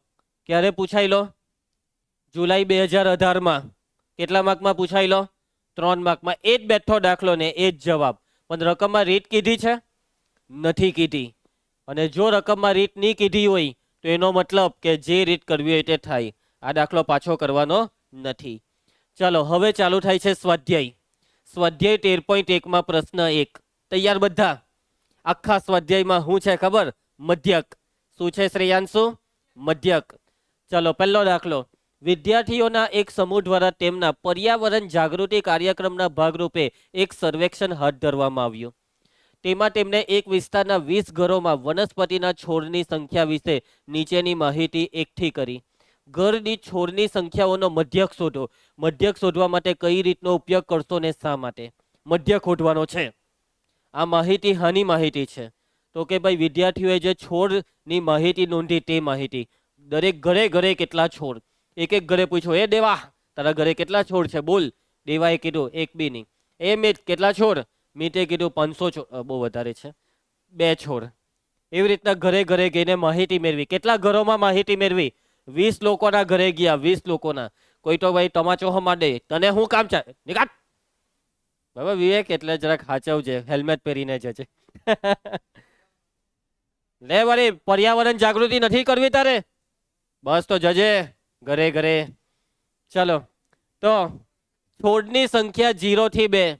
ક્યારે પૂછાયેલો? જુલાઈ 2018માં. કેટલા માર્કમાં પૂછાયેલો? 3 માર્કમાં. એ જ બેઠો દાખલો ને એ જ જવાબ. પણ રકમમાં રીત કીધી છે? નથી કીધી. અને જો રકમમાં રીત નહીં કીધી હોય તો એનો મતલબ કે જે રીત કરવી હોય તે થાય. આ દાખલો પાછો કરવાનો નથી. ચાલો હવે ચાલુ થાય છે સ્વાધ્યાય. સ્વાધ્યાય 13.1માં પ્રશ્ન 1. તૈયાર બધા? આખા સ્વાધ્યાયમાં શું છે ખબર? મધ્યક. શું છે શ્રેયાંશુ? મધ્યક. ચલો પહેલો દાખલો. વિદ્યાર્થીઓના એક સમૂહ દ્વારા તેમના પર્યાવરણ જાગૃતિ કાર્યક્રમના ભાગરૂપે એક સર્વેક્ષણ હાથ ધરવામાં આવ્યું. તેમાં તેમણે એક વિસ્તારના 20 ઘરોમાં વનસ્પતિના છોડની સંખ્યા વિશે નીચેની માહિતી એકઠી કરી. ઘર દીઠ છોડની સંખ્યાઓનો મધ્યક શોધો. મધ્યક શોધવા માટે કઈ રીતનો ઉપયોગ કરશો ને શા માટે? મધ્યક શોધવાનો છે. આ માહિતી હાની માહિતી છે? તો કે ભાઈ વિદ્યાર્થીઓએ જે છોડની માહિતી નોંધી તે માહિતી. દરેક ઘરે ઘરે કેટલા છોડ. એક એક ઘરે પૂછો, એ દેવા તારા ઘરે કેટલા છોડ છે બોલ. દેવાએ કીધું એક બી નહીં. એ મિત કેટલા છોડ? મિતે કીધું 500 છોડ. બહુ વધારે છે, 2 છોડ. એવી રીતના ઘરે ઘરે ગઈને માહિતી મેળવી. કેટલા ઘરોમાં માહિતી મેળવી? 20 લોકોના ઘરે ગયા. 20 લોકોના. કોઈ તો ભાઈ તમાચો હમાડે, તને શું કામ છે? નિકાટ. બાબા વિવેક એટલે જરાક સાચવજે, હેલ્મેટ પહેરીને જજે. લે વળી પર્યાવરણ જાગૃતિ નથી કરવી તારે? બસ તો જજે ઘરે ઘરે. ચલો તો છોડની સંખ્યા 0 થી 2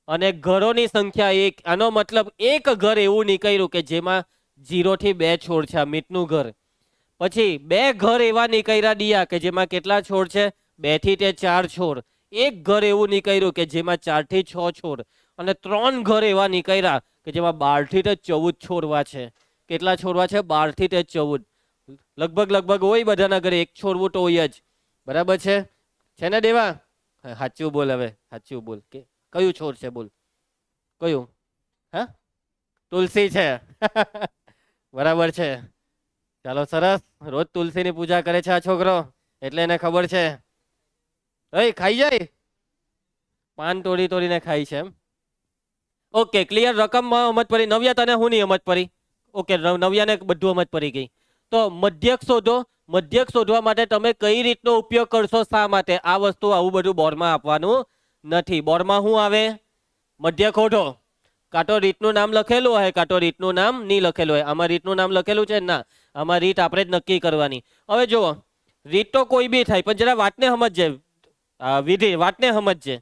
અને ઘરોની સંખ્યા 1. આનો મતલબ એક ઘર એવું નીકળ્યું કે જેમાં 0 થી 2 છોડ છે. આ મીતનું ઘર. પછી 2 ઘર એવા નીકળ્યા દિયા કે જેમાં કેટલા છોડ છે? 2 થી તે 4 છોડ. એક ઘર એવું નીકળ્યું કે જેમાં 4 થી 6 છોડ. અને 3 ઘર એવા નીકળ્યા કે જેમાં 12 થી તે 14 છોડવા છે. કેટલા છોડવા છે? 12 થી તે 14. લગભગ હોય બધાના ઘરે એક છોડવું તો હોય જ. બરાબર છે ને દેવા? સાચું બોલ, હવે સાચું બોલ કે કયું છોડ છે? બોલ કયું? હા, તુલસી છે. બરાબર છે. ચાલો સરસ. રોજ તુલસીની પૂજા કરે છે આ છોકરો, એટલે એને ખબર છે. ખાઈ જાય, પાન તોડીને ખાય છે એમ. Okay, clear. રકમમાં સમજ પડી. નવ્યા, તને હું નહીં સમજ પડી? ઓકે, નવ્યાને બધું સમજ પડી ગઈ. તો મધ્યક શોધો. મધ્યક શોધવા માટે તમે કઈ રીતનો ઉપયોગ કરશો? શા માટે આ વસ્તુ આવું બધું બોર્ડમાં આપવાનું નથી? બોર્ડમાં શું આવે? મધ્યક શોધો. કાં તો રીતનું નામ લખેલું હોય, કાં તો રીતનું નામ નહીં લખેલું હોય. આમાં રીતનું નામ લખેલું છે? ના, આમાં રીત આપણે જ નક્કી કરવાની. હવે જુઓ, રીત તો કોઈ બી થાય, પણ જરા વાતને સમજજે. વિધિ, વાતને સમજજે.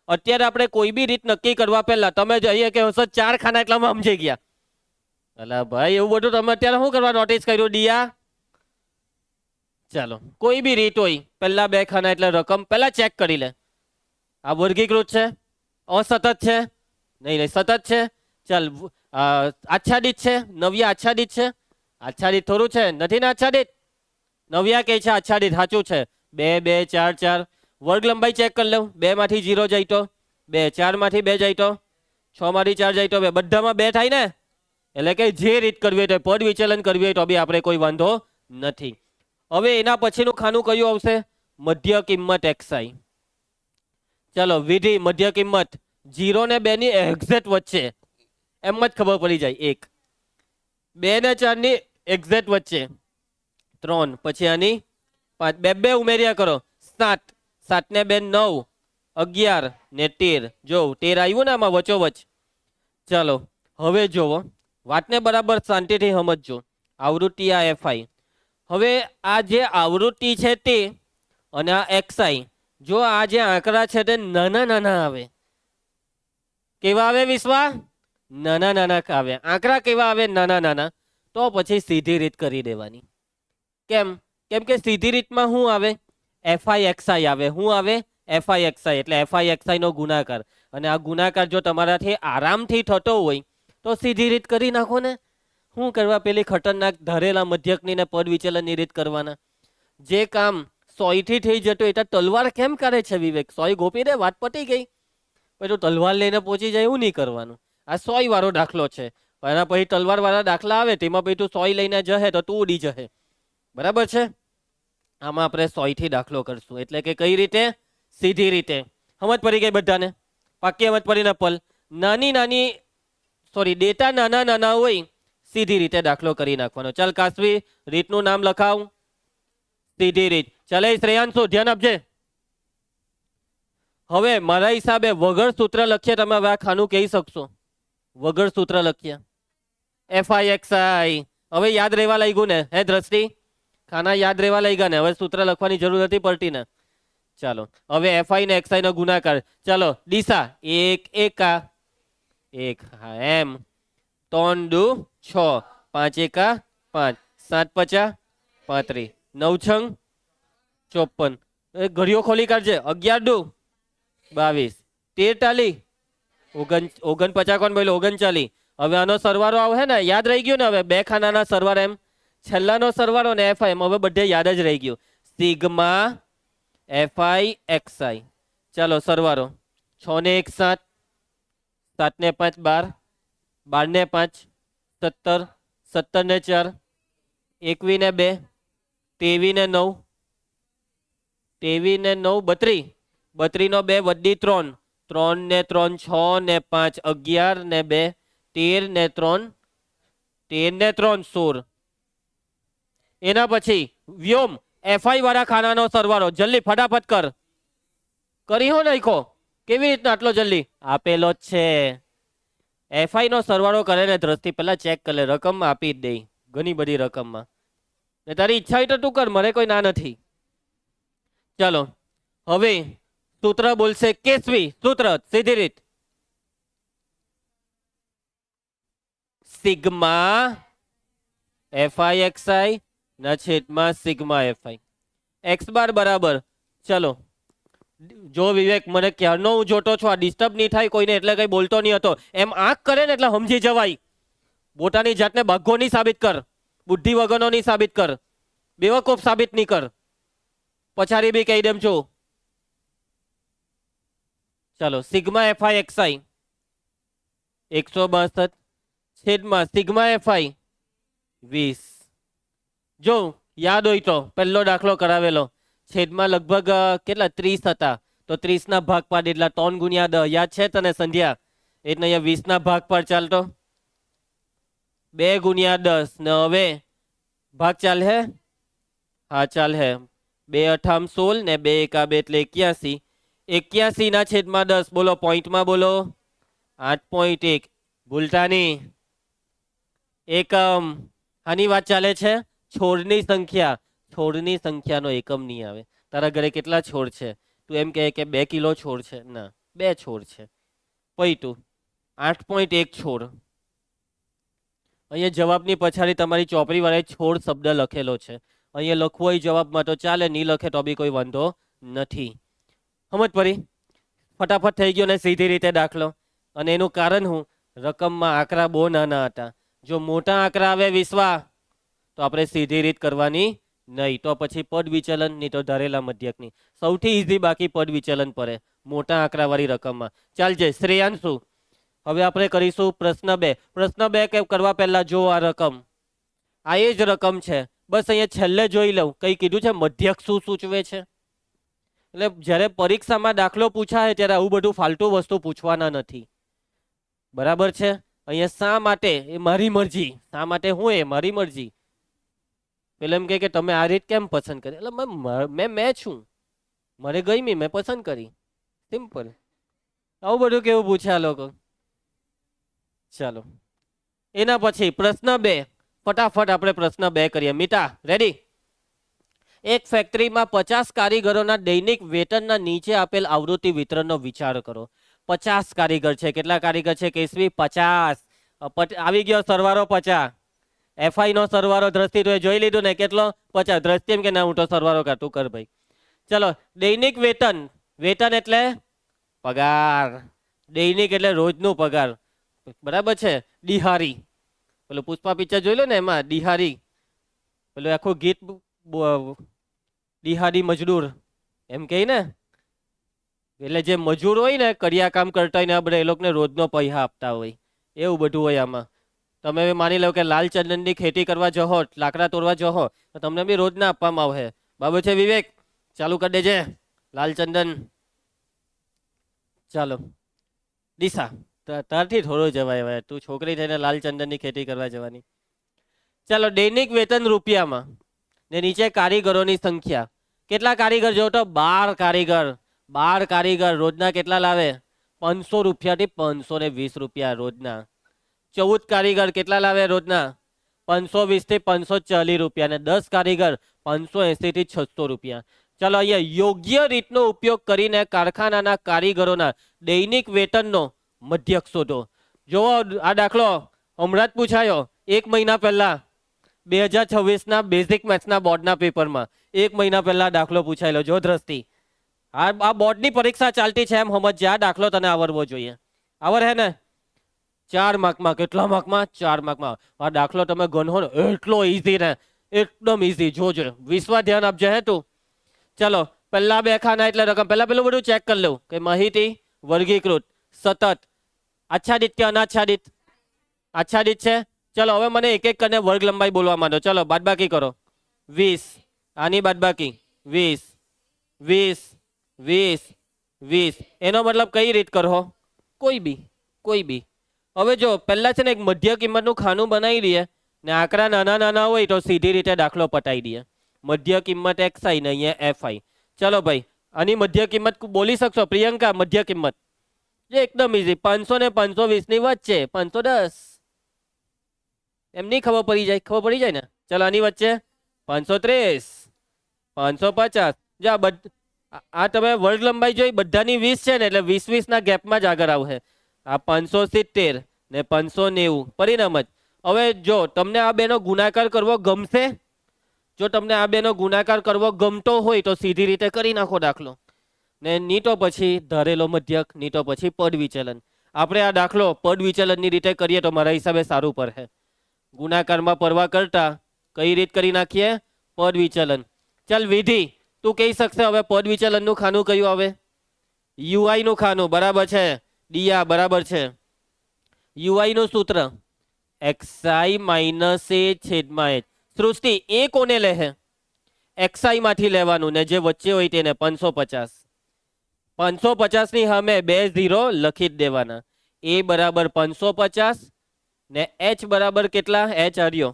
અત્યારે આપણે કોઈ બી રીત નક્કી કરવા પહેલા તમે જઈએ કે 4 ખાના એટલામાં સમજી ગયા. અલા ભાઈ, એવું બધું તમે અત્યારે શું કરવા નોટિસ કર્યું દિયા? ચાલો, કોઈ બી રીત હોય, પહેલા 2 ખાના એટલે રકમ પહેલા ચેક કરી લે. આ વર્ગીકૃત છે? અસતત છે? નહીં, સતત છે. ચાલ, આચ્છાદિત છે? નવ્યા આચ્છાદિત છે? આચ્છાદિત થોડું છે, નથી ને આચ્છાદિત? નવ્યા કે છે આચ્છાદિત, સાચું છે. 2 2 4 4. વર્ગ લંબાઈ ચેક કરી લઉં. 2 માંથી 0 જાય તો 2, 4 માંથી 2 જાય તો 6 માંથી 4 જાય તો 2. બધામાં 2 થાય ને? એટલે કે જે રીત કરવી હોય, પદ વિચલન કરવી હોય તો બી આપણે કોઈ વાંધો નથી. હવે એના પછીનું ખાનું કયું આવશે? મધ્ય કિંમત xi. ચાલો, વિધિ, મધ્ય કિંમત 0 ને 2 ની એક્ઝેક્ટ વચ્ચે, એમ જ ખબર પડી જાય. 1, 2 ને 4 ની એક્ઝેક્ટ વચ્ચે 3, પછી આની 5, 2 ઉમેર્યા કરો 7, 7 ને 2 9, 11 ને 13. જો 13 આવ્યું ને આમાં વચ્ચોવચ. ચાલો, હવે જોવો, વાતને બરાબર શાંતિથી સમજજો. આવૃત્તિ આ fi. હવે આ જે આવૃત્તિ છે તે અને આ xi, જો આ જે આંકડા છે તે નાના નાના આવે. કેવા આવે વિશ્વા? નાના નાના આવે. આંકડા કેવા આવે? નાના નાના. તો પછી સીધી રીત કરી દેવાની. કેમ? કેમ કે સીધી રીતમાં શું આવે? fi આવે. શું આવે? fi એટલે fi નો ગુણાકાર. અને આ ગુણાકાર જો તમારાથી આરામથી થતો હોય તો સીધી રીત કરી નાખો ને. શું કરવા પેલી ખતરનાક ધારેલા મધ્યકની ને પદ વિચલનની રીત કરવાના? જે કામ 100 થી થઈ જતો એ તલવાર કેમ કરે છે વિવેક? 100 ગોપી દે, વાત પતી ગઈ. પછી તલવાર લઈને પહોંચી જાય, એવું નહીં કરવાનું. આ 100 વાળો દાખલો છે, એના પછી તલવાર વાળા દાખલા આવે તેમાં પછી તું 100 લઈને જશે તો તું ઉડી જશે. બરાબર છે? આમાં આપણે 100 થી દાખલો કરશું. એટલે કે કઈ રીતે? સીધી રીતે. સમજ પડી ગઈ બધાને? પાક્કી સમજ પડીને? પલ ડેટા નાના નાના હોય, સીધી રીતે દાખલો કરી નાખવાનો. ચાલ કાશવી, રીતનું નામ લખાવ. સીધી રીત. ચાલે શ્રેયાંશુ, ધ્યાન આપજે. હવે મારા હિસાબે વગર સૂત્ર લખીએ. તમે હવે આ ખાનું કહી શકશો વગર સૂત્ર લખ્યા fi. હવે યાદ રહેવા લાગ્યું ને? હે દ્રષ્ટિ, ખાના યાદ રહેવા લાગ્યા ને? હવે સૂત્ર લખવાની જરૂર નથી પડતી ને? ચાલો, હવે fi ને xi નો ગુણાકાર. ચાલો, દિશા 1 1 1, હા એમ. 3 2 6, 5 1 5, 7 5 35, 9 6 54. ઘડીઓ ખોલી કાઢજે. 11 2 22, 13 40, 49 કોણ બોલ્યો? 39. હવે આનો સરવાળો આવે ને? યાદ રહી ગયું ને? હવે 2 ખાનાના સરવાળા એમ, છેલ્લાનો સરવાળો ને fi એમ હવે બધે યાદ જ રહી ગયું. Sigma fi xi. ચાલો સરવાળો. 6 ને 1 7, 7 ને 5 12, 12 ને 5 17, 17 ને 4 21 ને 2 23 ને 9, 23 ને 9 32, 32 નો 2 વડી 3, 3 ને 3 6 ને 5 11 ને 2 13 ને 3 13 ને 3 16. એના પછી વ્યોમ fi વાળા ખાનાનો સરવાળો. જલ્દી ફટાફટ કર. કરી હો નાખો. કેવી રીતના આટલો જલ્દી? આપેલો જ છે. fi નો સરવાળો કરે ને દ્રષ્ટિ પહેલા ચેક કરે. રકમમાં આપી જ દે, ઘણી બધી રકમમાં. ને તારી ઈચ્છા હોય તો તું કર, મને કોઈ ના નથી. ચાલો, હવે સૂત્ર બોલશે કેશવી. સૂત્ર સીધી રીત. સિગ્મા fi xi ના છેદમાં સિગ્મા fi. x બાર બરાબર. ચલો જો વિવેક, મને ક્યારનો હું જોતો છું, આ ડિસ્ટર્બ નહીં થાય કોઈને એટલે કઈ બોલતો નહીં હતો. એમ આંખ કરે ને એટલે સમજી જવાય. પોતાની જાતને બગ્ગો નહીં સાબિત કર, બુદ્ધિ વગરનો નહીં સાબિત કર, બેવકૂફ સાબિત નહીં કર, પછાડી બી કહી દેમ છું. ચાલો સિગ્મા એફઆઈ એક્સઆઈ 162 છેદમાં સિગ્મા એફઆઈ 20. જો યાદ હોય તો પહેલો દાખલો કરાવેલો, છેદમાં લગભગ કેટલા 30 હતા, તો 30 ના ભાગ પાડ એટલા 3 ગુણ્યા 10. યાદ છે તને સંધ્યા? એટલે અહીંયા 20 ના ભાગ પાડ. ચાલતો 2 ગુણ્યા 10 ને હવે ભાગ ચાલ હે? હા ચાલ હે. 2 અઠામ 16 ને 2 એકા 2 એટલે 81. 81 ના છેદમાં 10 બોલો, પોઈન્ટમાં બોલો. 8.1. ભૂલતા નહીં. એકમ. આની વાત ચાલે છે? છોડની સંખ્યા. છોડની સંખ્યાનો એકમ નહીં આવે. તારા ઘરે કેટલા છોડ છે? તું એમ કહે કે 2 કિલો છોડ છે? ના, 2 છોડ છે. પછી તું 8.1 છોડ. અહીંયા જવાબની પછાડી તમારી ચોપડી વાળાએ છોડ શબ્દ લખેલો છે. અહીંયા લખવો હોય જવાબમાં તો ચાલે, નહીં લખે તો બી કોઈ વાંધો નથી. સમજ પડી? ફટાફટ થઈ ગયો ને સીધી રીતે દાખલો. અને એનું કારણ હું, રકમમાં આંકડા બહુ નાના હતા. જો મોટા આંકડા આવે વિશ્વા તો આપણે સીધી રીત કરવાની નહીં, તો પછી પદ વિચલન, નહીં તો ધારેલા મધ્યકની. સૌથી ઈઝી બાકી પદ વિચલન પડે મોટા આંકડાવાળી રકમમાં. ચાલજે શ્રેયાંશુ. હવે આપણે કરીશું પ્રશ્ન 2. પ્રશ્ન 2 કરવા પહેલા જો આ રકમ, આ એ જ રકમ છે, બસ અહીંયા છેલ્લે જોઈ લઉં કઈ કીધું છે, મધ્યક શું સૂચવે છે. એટલે જ્યારે પરીક્ષામાં દાખલો પૂછાય ત્યારે આવું બધું ફાલતુ વસ્તુ પૂછવાના નથી. બરાબર છે? અહીંયા શા માટે એ મારી મરજી. શા માટે હું એ મારી મરજી. પેલા એમ કે તમે આ રીત કેમ પસંદ કરી? એટલે મેં છું, મને ગમી, મેં પસંદ કરી. સિમ્પલ. આવું બધું કેવું પૂછે આ લોકો. ચાલો એના પછી પ્રશ્ન 2. ફટાફટ આપણે પ્રશ્ન 2 કરીએ. મીતા રેડી? એક ફેક્ટરીમાં 50 કારીગરોના દૈનિક વેતનના નીચે આપેલ આવૃત્તિ વિતરણનો વિચાર કરો. 50 કારીગર છે. કેટલા કારીગર છે કેશવી? 50. આવી ગયો સરવાળો 50. એફઆઈ નો સરવાળો દ્રષ્ટિ તો જોઈ લીધું ને, કેટલો? 50. દ્રષ્ટિ એમ કે ના હું તો સરવાળો કાઢું, કર ભાઈ. ચલો દૈનિક વેતન. વેતન એટલે પગાર. દૈનિક એટલે રોજનું પગાર. બરાબર છે? દિહારી. પેલું પુષ્પા પિક્ચર જોઈ લો ને, એમાં દિહારી પેલું આખું ગીત, દિહાડી મજદૂર એમ કહે ને. એટલે જે મજૂર હોય ને, કડિયા કામ કરતા હોય ને, આપણે એ લોકોને રોજનો પૈસા આપતા હોય, એવું બધું હોય આમાં. તમે માની લો કે લાલ ચંદનની ખેતી કરવા જહો, લાકડા તોડવા જહો, તો તમને બી રોજના આપવામાં આવે. બરાબર છે વિવેક? ચાલુ કરી દેજે લાલ ચંદન. ચાલો દિશા, તારથી થોડો જવાય. હવે તું છોકરી થઈને લાલ ચંદનની ખેતી કરવા જવાની. ચાલો દૈનિક વેતન રૂપિયામાં ને નીચે કારીગરોની સંખ્યા. કેટલા કારીગર જો તો? 12 કારીગર. 12 કારીગર રોજના કેટલા લાવે? 500 રૂપિયાથી 520 રૂપિયા રોજના. 14 કારીગર કેટલા લાવે રોજના? 520 થી 540 રૂપિયા. ને 10 કારીગર 580 થી 600 રૂપિયા. ચાલો અહીંયા યોગ્ય રીતનો ઉપયોગ કરીને કારખાનાના કારીગરોના દૈનિક વેતનનો મધ્યક શોધો. જો આ દાખલો હમણાં જ પૂછાયો 1 મહિના પહેલા 2026ના બેઝિક મેથ્સના બોર્ડના પેપરમાં. 1 મહિના પહેલા દાખલો પૂછાયેલો. જો દ્રષ્ટિ, આ બોર્ડની પરીક્ષા ચાલતી છે એમ સમજ. આ દાખલો તને આવડવો જોઈએ. આવડ હે ને? 4 માર્કમાં. કેટલા માર્કમાં? 4 માર્કમાં. આ દાખલો તમે ગણો ને એટલો ઈઝી ને, એકદમ ઈઝી. જોજો, વિશ્વા ધ્યાન આપજે હે તું. ચલો પહેલા 2 ખાના એટલે રકમ. પહેલા પેલું બધું ચેક કરી લઉં કે માહિતી, વર્ગીકૃત, સતત, આચ્છાદિત કે અનાચ્છાદિત? આચ્છાદિત છે. ચલો હવે મને એક એક કરીને વર્ગ લંબાઈ બોલવા માંડો. ચલો બાદબાકી કરો. 20. આની બાદબાકી 20, 20, 20, 20. એનો મતલબ કઈ રીત કરો? કોઈ બી. હવે જો પહેલા છે ને એક મધ્ય કિંમતનું ખાનું બનાવી દઈએ ને આંકડા નાના નાના હોય તો સીધી રીતે દાખલો પટાઈ દઈએ. મધ્ય કિંમત એક્સઆઈ ને અહીંયા એફઆઈ. ચલો ભાઈ આની મધ્ય કિંમત બોલી શકશો પ્રિયંકા? મધ્ય કિંમત જે એકદમ ઈઝી, 500 ને 520 ની વચ્ચે 510. એમ નહીં ખબર પડી જાય? ખબર પડી જાય ને. ચલો આની વચ્ચે 530, 550. જો આ તમે વર્ગ લંબાઈ જોઈ, બધાની 20 છે ને, એટલે 20 ના ગેપમાં જ આગળ આવશે. આ 570 ને 590 પરિણામ જ. હવે જો તમને આ બેનો ગુણાકાર કરવો ગમશે, જો તમને આ બેનો ગુણાકાર કરવો ગમતો હોય તો સીધી રીતે કરી નાખો દાખલો. ને ની તો પછી ધારેલો મધ્યક, ની તો પછી પદ વિચલન. આપણે આ દાખલો પદ વિચલનની રીતે કરીએ તો મારા હિસાબે સારું પડે. ગુણાકારમાં પરવા કરતા કઈ રીત કરી નાખીએ? પદ વિચલન. ચાલ વિધિ, તું કહી શકશે હવે પદ વિચલનનું ખાનું કયું આવે? યુઆઈ નું ખાનું. બરાબર છે દિયા, બરાબર છે. યુઆઈ નું સૂત્ર xi માઇનસ એ છેદમાં h. સૃષ્ટિ એ કોને લે હે? xi માંથી લેવાનું ને જે વચ્ચે હોય તેને 550. 550 ની સામે 2 0 લખી જ દેવાના. a બરાબર 550 ને h બરાબર કેટલા? h આર્યો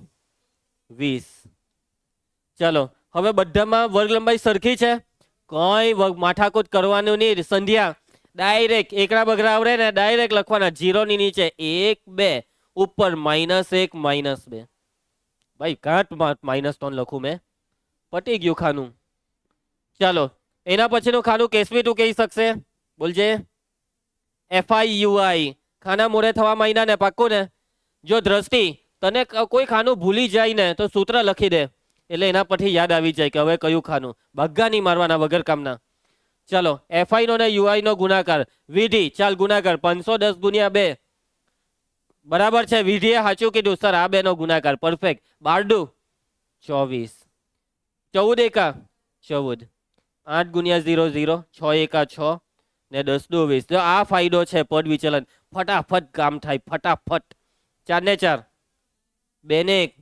20. ચાલો હવે બધામાં વર્ગ લંબાઈ સરખી છે, કઈ માથાકૂટ કરવાનું નહીં. સંધ્યા ડાયરેક્ટ એકડા બગડા આવડે ને ડાયરેક્ટ લખવાના. 0 ની નીચે 1 2, ઉપર -1 -2. ભાઈ કાંટ -3 લખું મેં, પટી ગયું ખાનું. ચાલો એના પછીનું ખાનું કેસવી તું કહી શકશે? બોલજે. FIUI ખાના મોડે થવા મહિના ને પાક્કું ને? જો દ્રષ્ટિ તને કોઈ ખાનું ભૂલી જાય ને તો સૂત્ર લખી દે, એટલે એના પરથી યાદ આવી જાય કે હવે કયું ખાનું. ભાગ્ગા નહીં મારવાના વગર કામના. ચાલો FI નો ને UI નો ગુણાકાર. વિધિ ચાલ ગુણાકાર 510 ગુણ્યા 2 બરાબર છે. વિધિએ સાચું કીધું સર, આ 2 નો ગુણાકાર પરફેક્ટ. 12 24, 14 એકા 14, 8 ગુણ્યા 0 0, 6 એકા 6 ને 10 દુ 20. જો આ ફાયદો છે પદ વિચલન, ફટાફટ કામ થાય ફટાફટ. 4 ને 4, 2 ને 1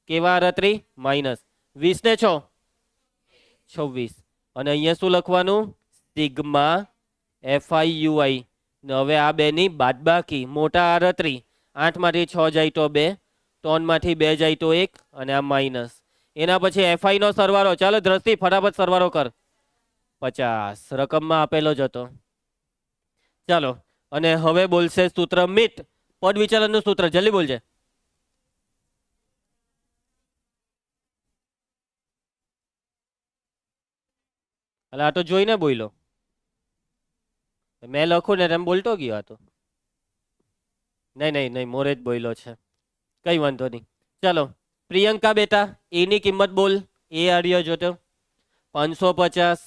કેવા રત્રી માઇનસ 20 ને 6 26. અને અહીંયા શું લખવાનું? Sigma FIUI. હવે આ 2 ની બાદબાકી. મોટા આરત્રી 8 માંથી 6 જાય તો 2, 3 માંથી 2 જાય તો 1 અને આ માઇનસ. એના પછી FI નો સરવાળો. ચાલો દ્રષ્ટિ ફટાફટ સરવાળો કર. 50 રકમમાં આપેલો જ હતો. ચાલો અને હવે બોલશે સૂત્ર મિત. પદ વિચલનનું સૂત્ર જલ્દી બોલજે. એટલે આ તો જોઈને બોલો. મેં લખું ને તેમ બોલતો ગયો. આ તો નહીં મોરે જ બોલ્યો છે, કઈ વાંધો નહીં. ચાલો પ્રિયંકા બેટા, એની કિંમત બોલ. એ આર્યો જોતો 550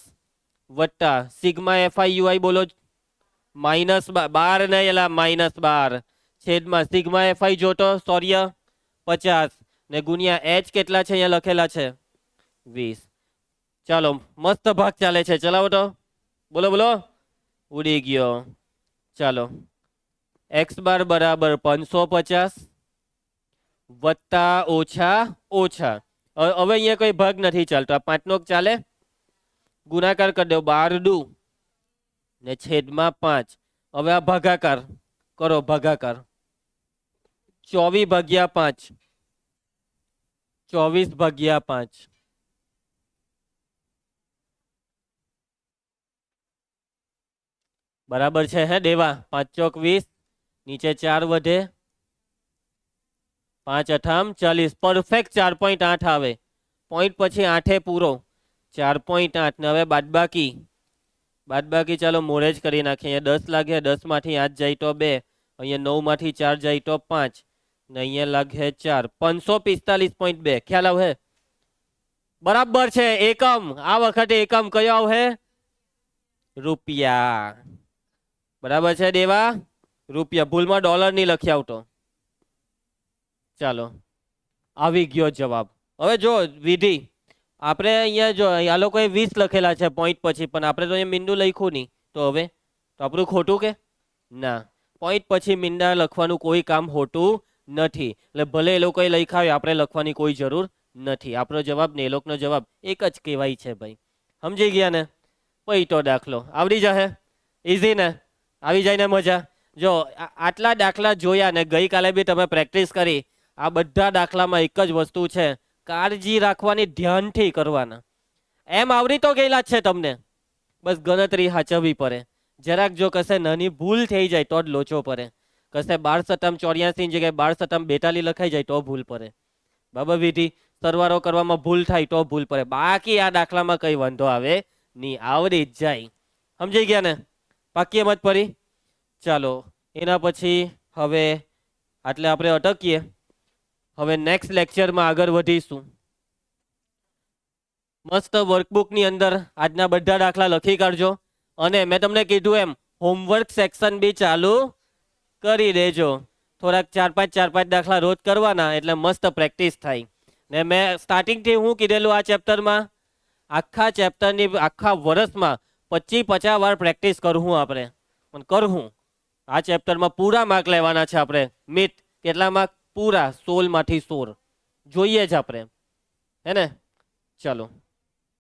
વત્તા સિગ્મા FIUI બોલો -12 નહીં, એલા -12 છેદમાં સિગ્મા FI જોતો સૌર્ય 50 ને ગુણ્યા h કેટલા છે અહીંયા લખેલા છે 20. ચાલો મસ્ત ભાગ ચાલે છે, ચલાવો તો. બોલો બોલો, ઉડી ગયો. ચાલો x બાર બરાબર 550 વત્તા ઓછા ઓછા. હવે અહીંયા કોઈ ભાગ નથી ચાલતો, આ 5 નો ચાલે. ગુણાકાર કરી દો 12 દુ ને છેદમાં 5. હવે આ ભાગાકાર કરો, ભાગાકાર 24 ભાગ્યા 5, 24 ભાગ્યા 5. બરાબર છે હે દેવા? 5 ચોક 20, નીચે 4 વધે, 5 અઠામ 40. પરફેક્ટ 4.8 આવે. પોઈન્ટ પછી 8 પૂરો 4.8. ને હવે બાદબાકી. બાદબાકી ચાલો મોડે જ કરી નાખીએ. અહીંયા 10 લાગે, 10 માંથી 8 જાય તો 2, અહીંયા 9 માંથી 4 જાય તો 5 ને અહીંયા લાગે 4. 545.2. ખ્યાલ આવે? બરાબર છે. એકમ આ વખતે એકમ કયો આવે? રૂપિયા. બરાબર છે દેવા? રૂપિયા. ભૂલમાં ડોલર નહીં લખી આવતો. ચાલો આવી ગયો જવાબ. હવે જો વિધિ, આપણે અહીંયા જો આ લોકોએ 20 લખેલા છે પોઈન્ટ પછી, પણ આપણે તો અહીંયા મીંડું લખ્યું નહીં. તો હવે તો આપણું ખોટું કે ના? પોઈન્ટ પછી મીંડા લખવાનું કોઈ કામ હોતું નથી. એટલે ભલે એ લોકોએ લખ્યા હોય, આપણે લખવાની કોઈ જરૂર નથી. આપણો જવાબ ને એ લોકોનો જવાબ એક જ કહેવાય છે ભાઈ. સમજી ગયા ને? પછી તો દાખલો આવડી જશે. ઇઝી ને? આવી જાય ને મજા? જો આટલા દાખલા જોયા ને ગઈકાલે બી તમે પ્રેક્ટિસ કરી. આ બધા દાખલામાં એક જ વસ્તુ છે, કાળજી રાખવાની, ધ્યાનથી કરવાના. એમ આવડી તો ગયેલા જ છે તમને, બસ ગણતરી સાચવવી પડે. જરાક જો કશે નાની ભૂલ થઈ જાય તો જ લોચો પડે. કશે 12 ની જગ્યાએ 12 લખાઈ જાય તો ભૂલ પડે. બાબા વિધિ સરવાળો કરવામાં ભૂલ થાય તો ભૂલ પડે. બાકી આ દાખલામાં કઈ વાંધો આવે નહીં, આવડી જ જાય. સમજી ગયા ને? પાકી એમ જ પડી. ચાલો એના પછી હવે આટલે આપણે અટકીએ. હવે નેક્સ્ટ લેક્ચરમાં આગળ વધીશું. મસ્ત વર્કબુકની અંદર આજના બધા દાખલા લખી કાઢજો. અને મેં તમને કીધું એમ હોમવર્ક સેક્શન બી ચાલુ કરી દેજો. થોડાક ચાર પાંચ દાખલા રોજ કરવાના એટલે મસ્ત પ્રેક્ટિસ થાય. ને મેં સ્ટાર્ટિંગથી હું કીધેલું આ ચેપ્ટરમાં, આખા ચેપ્ટરની આખા વર્ષમાં 25-50 વાર પ્રેક્ટિસ કરવું આપણે, પણ કરવું. આ ચેપ્ટરમાં પૂરા માર્ક લેવાના છે આપણે. મિત કેટલા માર્ક? પૂરા 16 માંથી 16 જોઈએ જ આપણે, હે ને? ચલો.